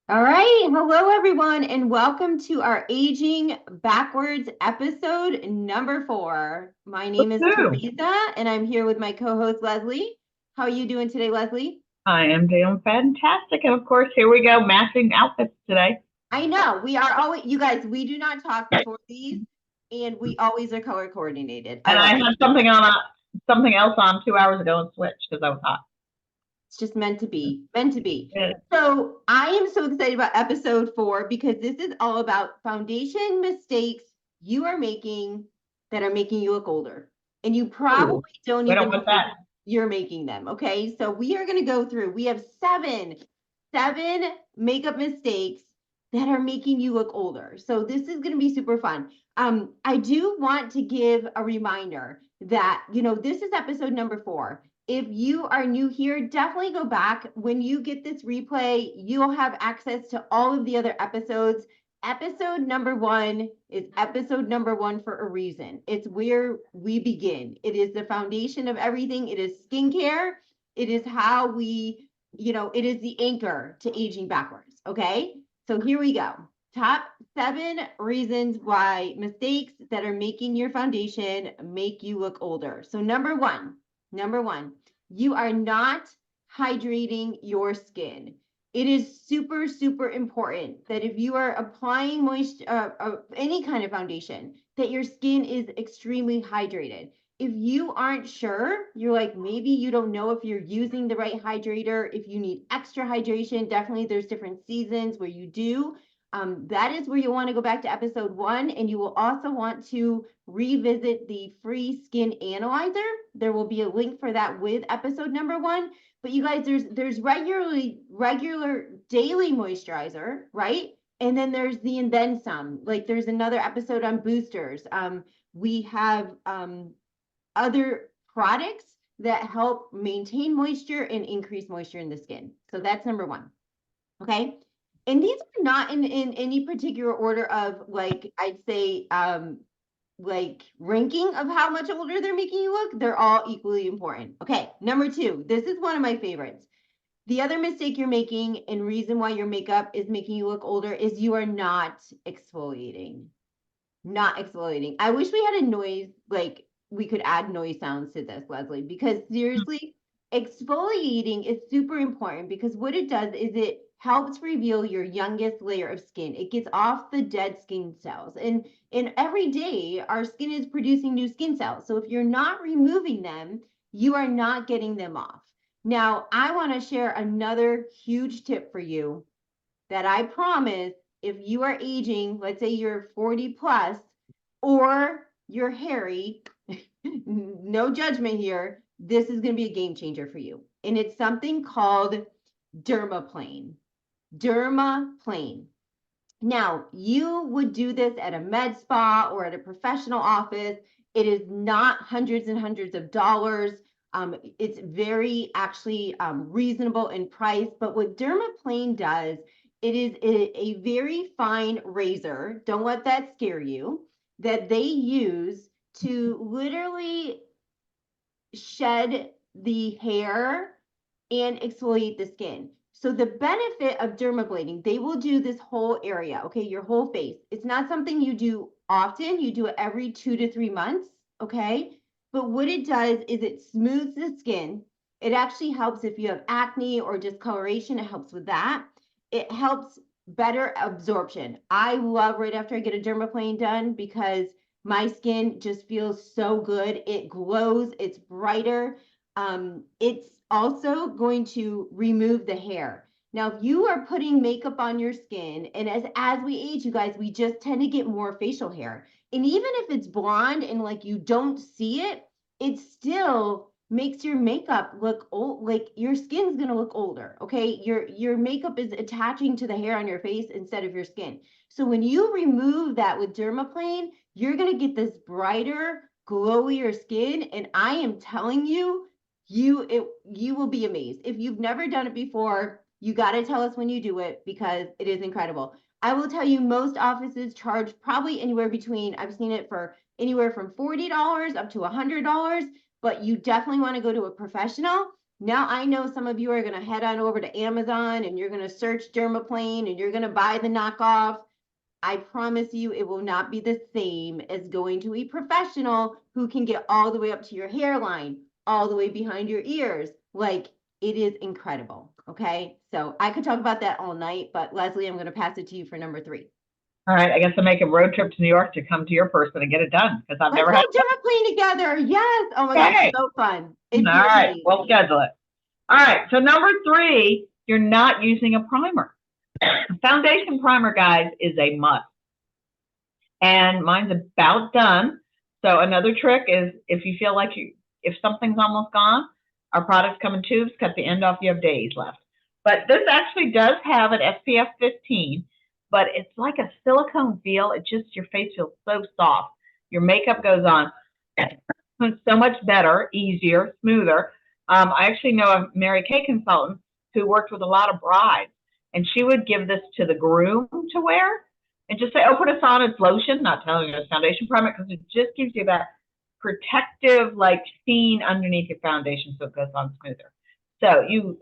All right. Hello, everyone, and welcome to our Aging Backwards episode number 4. My name is Woohoo. Teresa, and I'm here with my co-host, Leslie. How are you doing today, Leslie? I am doing fantastic. And of course, here we go, matching outfits today. I know we are always, you guys, we do not talk before these, and we always are color coordinated. I And I love it. had something else on 2 hours ago and switched because I was hot. It's just meant to be, meant to be. Yeah. So I am so excited about episode 4 because this is all about foundation mistakes you are making that are making you look older. And you Ooh, probably don't we don't even want know that. you're making them. Okay. So we are going to go through, we have seven makeup mistakes that are making you look older. So this is going to be super fun. I do want to give a reminder that, this is episode number 4. If you are new here, definitely go back. When you get this replay, you'll have access to all of the other episodes. Episode number 1 is episode number 1 for a reason. It's where we begin. It is the foundation of everything. It is skincare. It is how it is the anchor to aging backwards. Okay. So here we go. Top 7 reasons why mistakes that are making your foundation make you look older. So number one, you are not hydrating your skin. It is super, super important that if you are applying moisture, any kind of foundation, that your skin is extremely hydrated. If you aren't sure, you're like, maybe you don't know if you're using the right hydrator, if you need extra hydration, definitely there's different seasons where you do. That is where you want to go back to episode 1, and you will also want to revisit the free skin analyzer. There will be a link for that with episode number 1. But you guys, there's regular daily moisturizer, right? And then there's the and then some. Like there's another episode on boosters. We have other products that help maintain moisture and increase moisture in the skin. So that's number 1. Okay. And these are not in any particular order of, like, I'd say, like ranking of how much older they're making you look. They're all equally important. Okay. Number 2, this is one of my favorites. The other mistake you're making and reason why your makeup is making you look older is you are not exfoliating. Not exfoliating. I wish we had a noise, like we could add noise sounds to this, Leslie, because seriously, exfoliating is super important because what it does is it helps reveal your youngest layer of skin. It gets off the dead skin cells. And every day our skin is producing new skin cells. So if you're not removing them, you are not getting them off. Now, I want to share another huge tip for you that I promise, if you are aging, let's say you're 40 plus, or you're hairy, no judgment here, this is going to be a game changer for you. And it's something called dermaplane. Dermaplane. Now, you would do this at a med spa or at a professional office. It is not hundreds and hundreds of dollars. It's very actually reasonable in price. But what Dermaplane does, it is a very fine razor. Don't let that scare you. That they use to literally shed the hair and exfoliate the skin. So the benefit of dermablading, they will do this whole area, okay, your whole face. It's not something you do often. You do it every 2 to 3 months, okay? But what it does is it smooths the skin. It actually helps if you have acne or discoloration. It helps with that. It helps better absorption. I love right after I get a dermaplane done because my skin just feels so good. It glows, it's brighter. It's also going to remove the hair. Now, if you are putting makeup on your skin, and as we age, you guys, we just tend to get more facial hair. And even if it's blonde and like you don't see it, it still makes your makeup look old, like your skin's gonna look older. Okay. Your makeup is attaching to the hair on your face instead of your skin. So when you remove that with dermaplane, you're going to get this brighter, glowier skin. And I am telling you, you will be amazed. If you've never done it before, you got to tell us when you do it because it is incredible. I will tell you, most offices charge probably anywhere between, I've seen it for anywhere from $40 up to $100, but you definitely want to go to a professional. Now I know some of you are gonna head on over to Amazon and you're gonna search Dermaplane and you're gonna buy the knockoff. I promise you it will not be the same as going to a professional who can get all the way up to your hairline, all the way behind your ears. Like, it is incredible. Okay. So I could talk about that all night, but Leslie, I'm going to pass it to you for number 3. All right, I guess I'll make a road trip to New York to come to your person and get it done because I've Let's never go had. Dermaplane together. Yes. Oh my gosh, Okay. so fun. All right, we'll schedule it. All right, so number 3, you're not using a primer. Foundation primer, guys, is a must. And mine's about done. So another trick is if you feel like if something's almost gone, our products come in tubes, cut the end off, you have days left. But this actually does have an SPF 15, but it's like a silicone feel. It just, your face feels so soft. Your makeup goes on. It's so much better, easier, smoother. I actually know a Mary Kay consultant who worked with a lot of brides, and she would give this to the groom to wear and just say, oh, put this on, it's lotion, not telling you it's foundation primer, because it just gives you that protective, like, sheen underneath your foundation so it goes on smoother. So you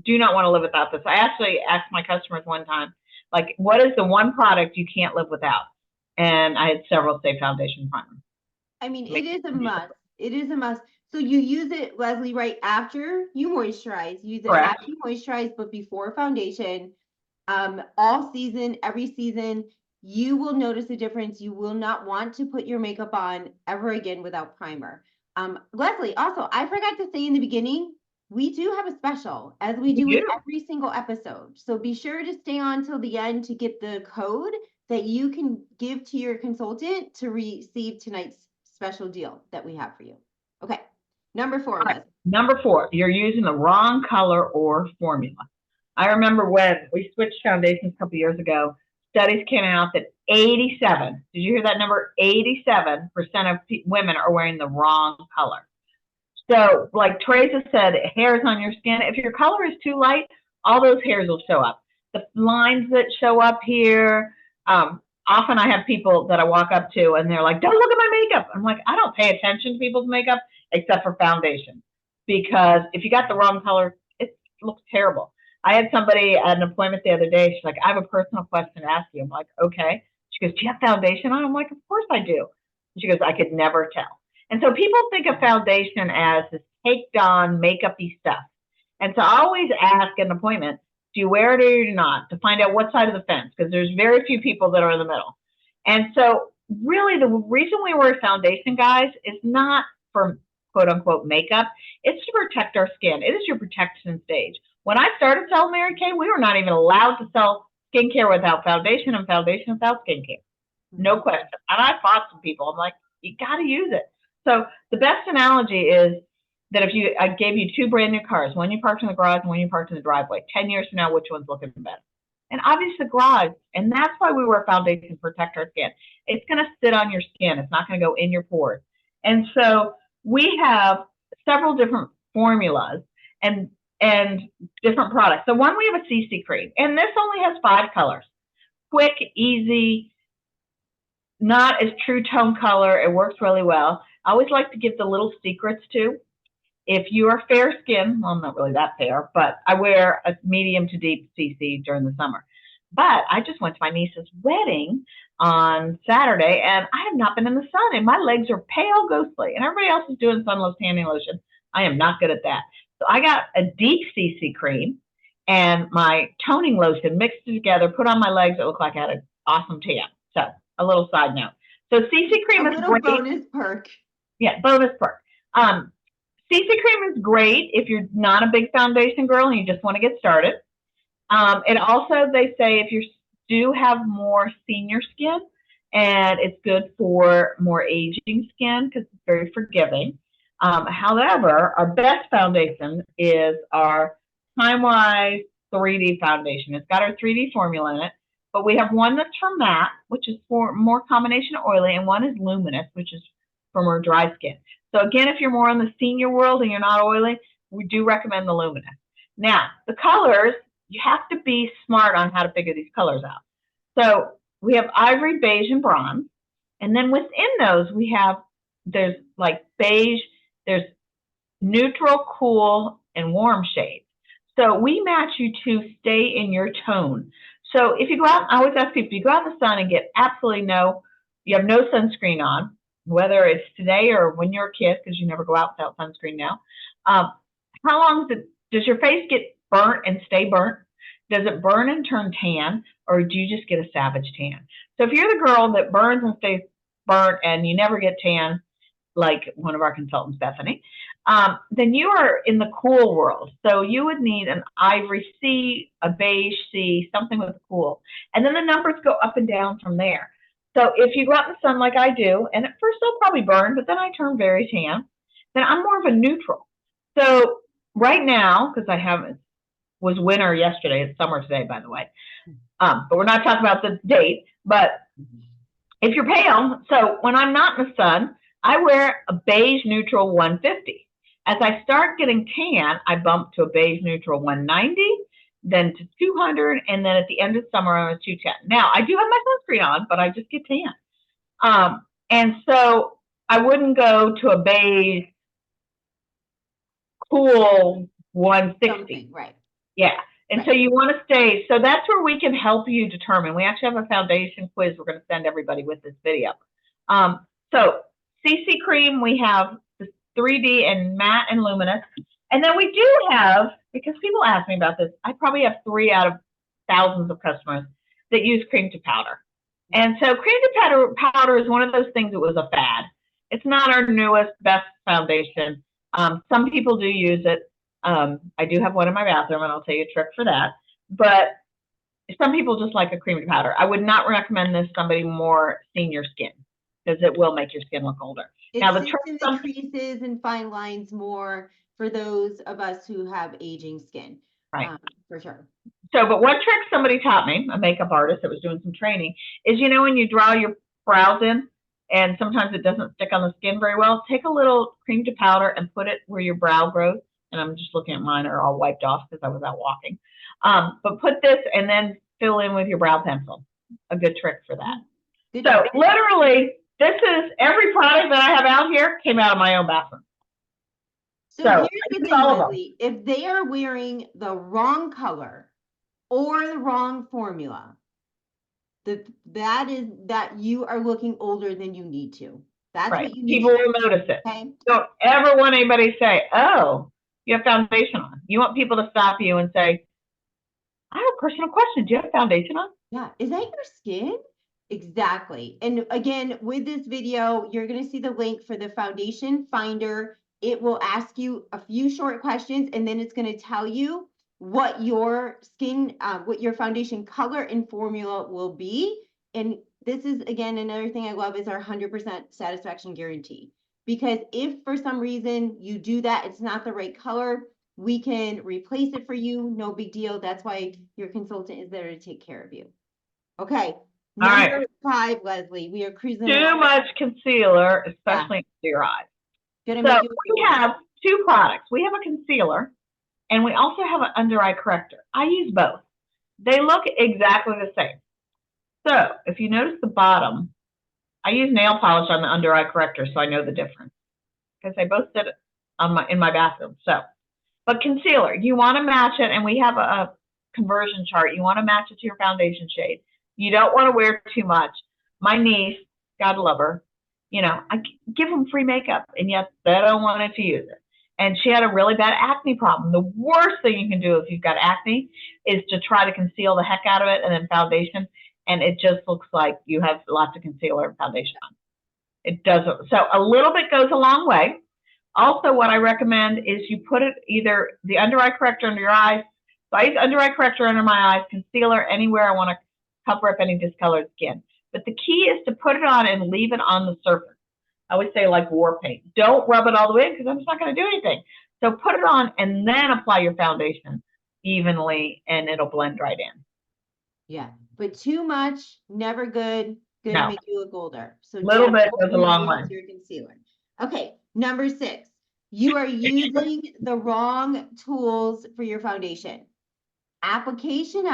do not want to live without this. I actually asked my customers one time, like, what is the one product you can't live without? And I had several say foundation primer. I mean, it is a must. It is a must. So you use it, Leslie, right after you moisturize. Use it Correct. after you moisturize, but before foundation. All season, every season, you will notice a difference. You will not want to put your makeup on ever again without primer. Leslie, also, I forgot to say in the beginning, we do have a special as we do in every single episode. So be sure to stay on till the end to get the code that you can give to your consultant to receive tonight's special deal that we have for you. Okay. Number 4. Right. Number 4, you're using the wrong color or formula. I remember when we switched foundations a couple years ago, studies came out that 87, did you hear that number? 87% of women are wearing the wrong color. So like Teresa said, hairs on your skin, if your color is too light, all those hairs will show up. The lines that show up here, often I have people that I walk up to and they're like, don't look at my makeup. I'm like, I don't pay attention to people's makeup except for foundation. Because if you got the wrong color, it looks terrible. I had somebody at an appointment the other day. She's like, I have a personal question to ask you. I'm like, okay. She goes, do you have foundation on? I'm like, of course I do. She goes, I could never tell. And so people think of foundation as this caked on makeup-y stuff. And so I always ask at an appointment, do you wear it or do you not, to find out what side of the fence, because there's very few people that are in the middle. And so really the reason we wear foundation, guys, is not for quote unquote makeup. It's to protect our skin. It is your protection stage. When I started selling Mary Kay, we were not even allowed to sell skincare without foundation and foundation without skincare. No question. And I fought some people. I'm like, you got to use it. So the best analogy is that if I gave you 2 brand new cars, one you parked in the garage and one you parked in the driveway, 10 years from now, which one's looking better? And obviously the garage. And that's why we wear foundation to protect our skin. It's going to sit on your skin. It's not going to go in your pores. And so we have several different formulas and different products. So one, we have a CC cream, and this only has 5 colors. Quick, easy, not as true tone color. It works really well. I always like to give the little secrets too. If you are fair skin, well, I'm not really that fair, but I wear a medium to deep CC during the summer. But I just went to my niece's wedding on Saturday, and I have not been in the sun, and my legs are pale, ghostly, and everybody else is doing sunless tanning lotion. I am not good at that. So I got a deep CC cream and my toning lotion, mixed it together, put on my legs. It looked like I had an awesome tan. So a little side note. So CC cream is great. Bonus perk. Yeah, bonus perk. CC cream is great if you're not a big foundation girl and you just want to get started. And also they say if you do have more senior skin, and it's good for more aging skin because it's very forgiving. However, our best foundation is our Time-Wise 3D foundation. It's got our 3D formula in it, but we have one that's for matte, which is for more combination oily, and one is luminous, which is for more dry skin. So again, if you're more in the senior world and you're not oily, we do recommend the luminous. Now, the colors, you have to be smart on how to figure these colors out. So we have ivory, beige, and bronze. And then within those, there's like beige, there's neutral, cool, and warm shades. So we match you to stay in your tone. So if you go out, I always ask people, if you go out in the sun and get absolutely you have no sunscreen on, whether it's today or when you're a kid, because you never go out without sunscreen now. How long does your face get burnt and stay burnt? Does it burn and turn tan, or do you just get a savage tan? So if you're the girl that burns and stays burnt and you never get tan, like one of our consultants, Bethany, then you are in the cool world. So you would need an ivory C, a beige C, something with a cool. And then the numbers go up and down from there. So if you go out in the sun like I do, and at first I'll probably burn, but then I turn very tan, then I'm more of a neutral. So right now, because was winter yesterday, it's summer today, by the way. But we're not talking about the date, but if you're pale, so when I'm not in the sun, I wear a beige neutral 150. As I start getting tan, I bump to a beige neutral 190, then to 200, and then at the end of summer, I'm at 210. Now, I do have my sunscreen on, but I just get tan. And so I wouldn't go to a beige cool 160. Something, right. Yeah. And so you want to stay. So that's where we can help you determine. We actually have a foundation quiz we're going to send everybody with this video. So CC cream, we have the 3D and matte and luminous. And then we do have, because people ask me about this, I probably have 3 out of thousands of customers that use cream to powder. And so cream to powder is one of those things that was a fad. It's not our newest, best foundation. Some people do use it. I do have one in my bathroom, and I'll tell you a trick for that. But some people just like a cream to powder. I would not recommend this to somebody more senior skin, because it will make your skin look older. It now, sits in the creases and fine lines more for those of us who have aging skin. Right. For sure. So, but one trick somebody taught me, a makeup artist that was doing some training, is, you know, when you draw your brows in, and sometimes it doesn't stick on the skin very well, take a little cream to powder and put it where your brow grows. And I'm just looking at mine, are all wiped off because I was out walking. But put this and then fill in with your brow pencil. A good trick for that. Good so trick. Literally, this is every product that I have out here came out of my own bathroom. So here's the thing, Leslie. If they are wearing the wrong color or the wrong formula, that you are looking older than you need to. That's right. What you need. People will notice it. Okay? Don't ever want anybody to say, oh, you have foundation on. You want people to stop you and say, I have a personal question. Do you have foundation on? Yeah. Is that your skin? Exactly. And again, with this video, you're going to see the link for the foundation finder. It will ask you a few short questions, and then it's going to tell you what your skin, what your foundation color and formula will be. And this is, again, another thing I love is our 100% satisfaction guarantee. Because if for some reason you do that, it's not the right color, we can replace it for you. No big deal. That's why your consultant is there to take care of you. Okay. Number 5, Leslie, we are cruising. Too much concealer, especially into your eyes. So we have 2 products. We have a concealer, and we also have an under eye corrector. I use both. They look exactly the same. So if you notice the bottom, I use nail polish on the under eye corrector, so I know the difference because they both sit in my bathroom. So, but concealer, you want to match it, and we have a conversion chart. You want to match it to your foundation shade. You don't want to wear too much. My niece, God love her, you know, I give them free makeup, and yet they don't want to use it. And she had a really bad acne problem. The worst thing you can do if you've got acne is to try to conceal the heck out of it and then foundation, and it just looks like you have lots of concealer and foundation on. It doesn't. So a little bit goes a long way. Also, what I recommend is you put it either the under eye corrector under your eyes. So I use under eye corrector under my eyes, concealer anywhere I want to cover up any discolored skin. But the key is to put it on and leave it on the surface. I would say like war paint. Don't rub it all the way in because I'm just not going to do anything. So put it on and then apply your foundation evenly, and it'll blend right in. Yeah, but too much, never good. Good to make you look older. So little bit goes a long way. Your concealer. Okay, number 6. You are using the wrong tools for your foundation. Application,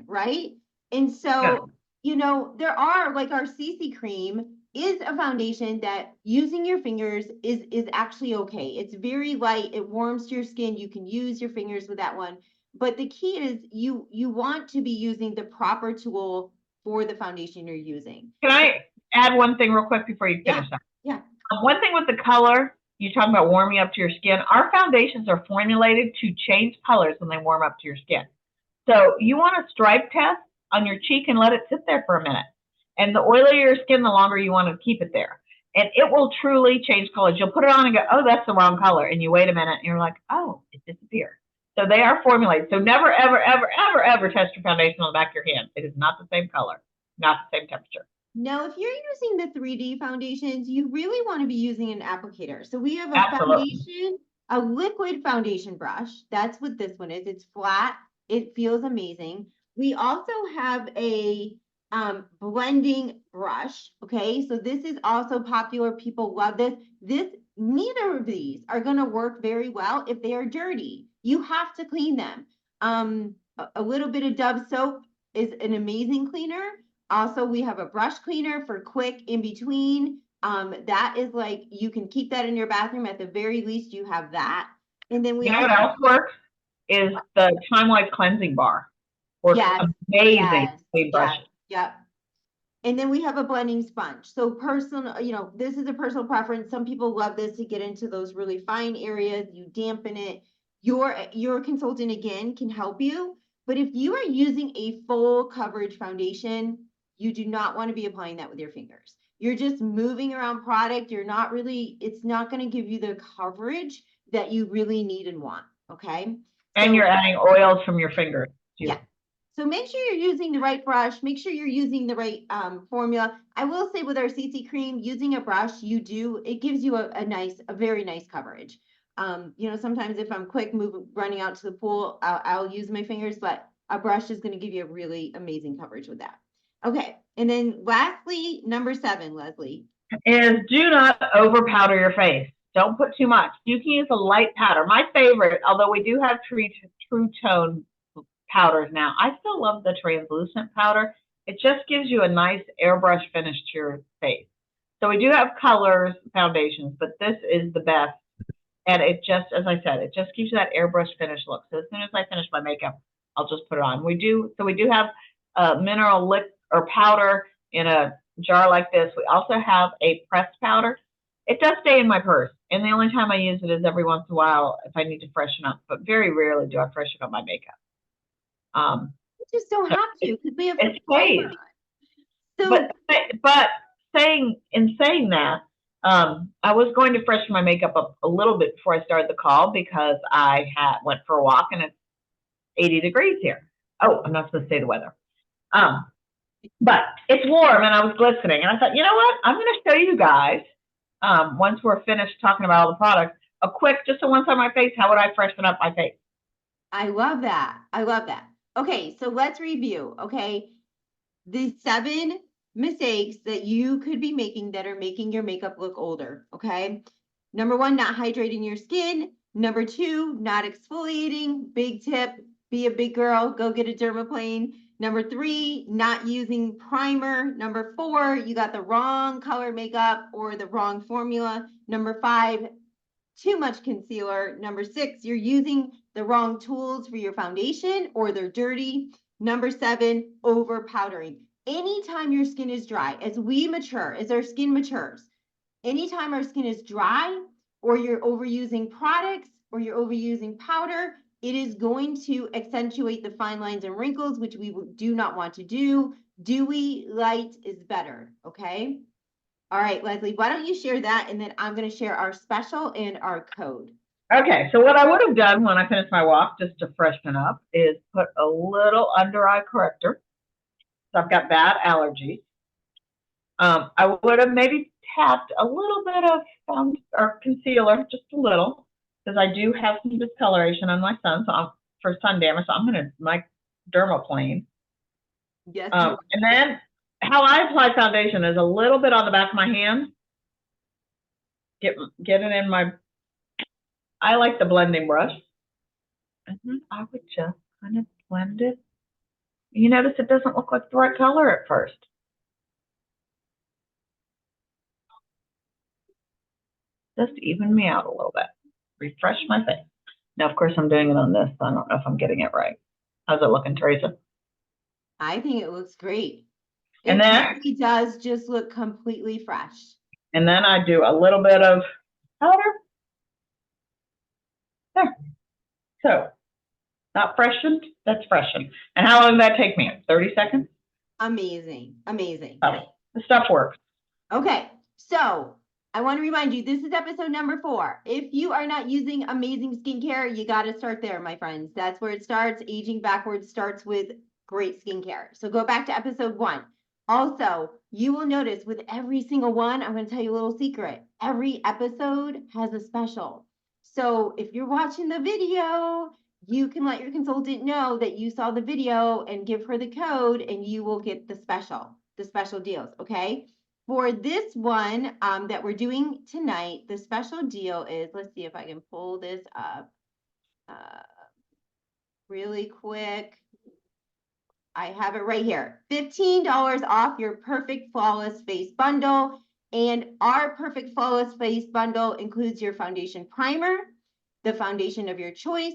right? And so, you know, there are like our CC cream is a foundation that using your fingers is actually okay. It's very light, it warms your skin. You can use your fingers with that one. But the key is you want to be using the proper tool for the foundation you're using. Can I add one thing real quick before you finish that? Yeah. One thing with the color, you're talking about warming up to your skin. Our foundations are formulated to change colors when they warm up to your skin. So you want a stripe test on your cheek and let it sit there for a minute. And the oilier your skin, the longer you want to keep it there. And it will truly change colors. You'll put it on and go, oh, that's the wrong color. And you wait a minute and you're like, oh, it disappeared. So they are formulated. So never, ever, ever, ever, ever test your foundation on the back of your hand. It is not the same color, not the same temperature. Now, if you're using the 3D foundations, you really want to be using an applicator. So we have a Absolutely. foundation, a liquid foundation brush. That's what this one is. It's flat. It feels amazing. We also have a blending brush. Okay, so this is also popular. People love this. Neither of these are going to work very well if they are dirty. You have to clean them. A little bit of Dove soap is an amazing cleaner. Also, we have a brush cleaner for quick in between. That is like, you can keep that in your bathroom. At the very least, you have that. And then we You know what else works? Is the Time Life cleansing bar. Works amazing. Yep. And then we have a blending sponge. So personal, this is a personal preference. Some people love this to get into those really fine areas. You dampen it. Your consultant, again, can help you. But if you are using a full coverage foundation, you do not want to be applying that with your fingers. You're just moving around product. It's not going to give you the coverage that you really need and want. Okay. And you're adding oils from your fingers. Yeah. So make sure you're using the right brush. Make sure you're using the right formula. I will say with our CC cream, using a brush, it gives you a very nice coverage. Sometimes if I'm quick running out to the pool, I'll use my fingers, but a brush is going to give you a really amazing coverage with that. Okay. And then lastly, number 7, Leslie, is do not over powder your face. Don't put too much. You can use a light powder. My favorite, although we do have True Tone powders now, I still love the translucent powder. It just gives you a nice airbrush finish to your face. So we do have colors, foundations, but this is the best. And it just, as I said, it just gives you that airbrush finish look. So as soon as I finish my makeup, I'll just put it on. We do have mineral lick or powder in a jar like this. We also have a pressed powder. It does stay in my purse, and the only time I use it is every once in a while if I need to freshen up, but very rarely do I freshen up my makeup. You just don't have to, because we have it's safe. So, but saying that, I was going to freshen my makeup up a little bit before I started the call because I went for a walk and it's 80 degrees here. Oh, I'm not supposed to say the weather. But it's warm and I was glistening, and I thought, you know what? I'm going to show you guys, once we're finished talking about all the products, just a once on my face, how would I freshen up my face? I love that. Okay, so let's review. Okay, the 7 mistakes that you could be making that are making your makeup look older. Okay, number 1, not hydrating your skin. Number 2, not exfoliating. Big tip, be a big girl, go get a dermaplane. Number 3, not using primer. Number 4, you got the wrong color makeup or the wrong formula. Number 5, too much concealer. Number 6, you're using the wrong tools for your foundation or they're dirty. Number 7, over powdering. Anytime your skin is dry, as our skin matures, anytime our skin is dry or you're overusing products or you're overusing powder, it is going to accentuate the fine lines and wrinkles, which we do not want to do. Dewy light is better, okay? All right, Leslie, why don't you share that, and then I'm going to share our special and our code. Okay, so what I would have done when I finished my walk, just to freshen up, is put a little under eye corrector. So I've got bad allergies. I would have maybe tapped a little bit of concealer, just a little, because I do have some discoloration on my sun, for sun damage. So I'm going to my dermaplane. Yes. And then how I apply foundation is a little bit on the back of my hand. Get it in my. I like the blending brush, and then I would just kind of blend it. You notice it doesn't look like the right color at first. just to even me out a little bit. Refresh my face. Now, of course, I'm doing it on this, so I don't know if I'm getting it right. How's it looking, Teresa? I think it looks great. And It then- really does just look completely fresh. And then I do a little bit of powder. There. So, not freshened, that's freshened. And how long did that take me? 30 seconds? Amazing, amazing. Oh, the stuff works. Okay, so I want to remind you, this is episode number 4. If you are not using amazing skincare, you got to start there, my friends. That's where it starts. Aging backwards starts with great skincare. So go back to episode 1. Also, you will notice with every single one, I'm going to tell you a little secret. Every episode has a special. So if you're watching the video, you can let your consultant know that you saw the video and give her the code and you will get the special deals, okay? For this one that we're doing tonight, the special deal is, let's see if I can pull this up really quick. I have it right here. $15 off your Perfect Flawless Face Bundle. And our Perfect Flawless Face Bundle includes your foundation primer, the foundation of your choice,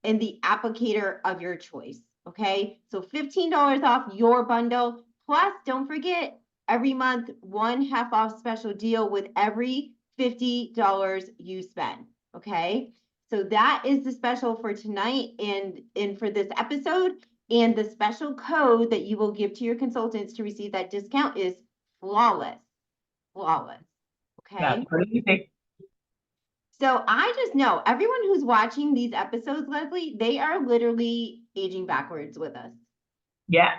and the applicator of your choice. Okay, so $15 off your bundle. Plus, don't forget, every month, 1/2 off special deal with every $50 you spend. Okay, so that is the special for tonight and for this episode. And the special code that you will give to your consultants to receive that discount is flawless. Flawless. Okay. That's pretty easy. So I just know everyone who's watching these episodes, Leslie, they are literally aging backwards with us. Yeah.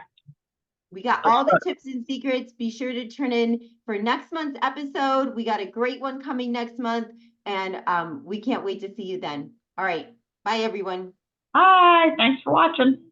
We got all the tips and secrets. Be sure to turn in for next month's episode. We got a great one coming next month, and we can't wait to see you then. All right. Bye, everyone. Bye. Thanks for watching.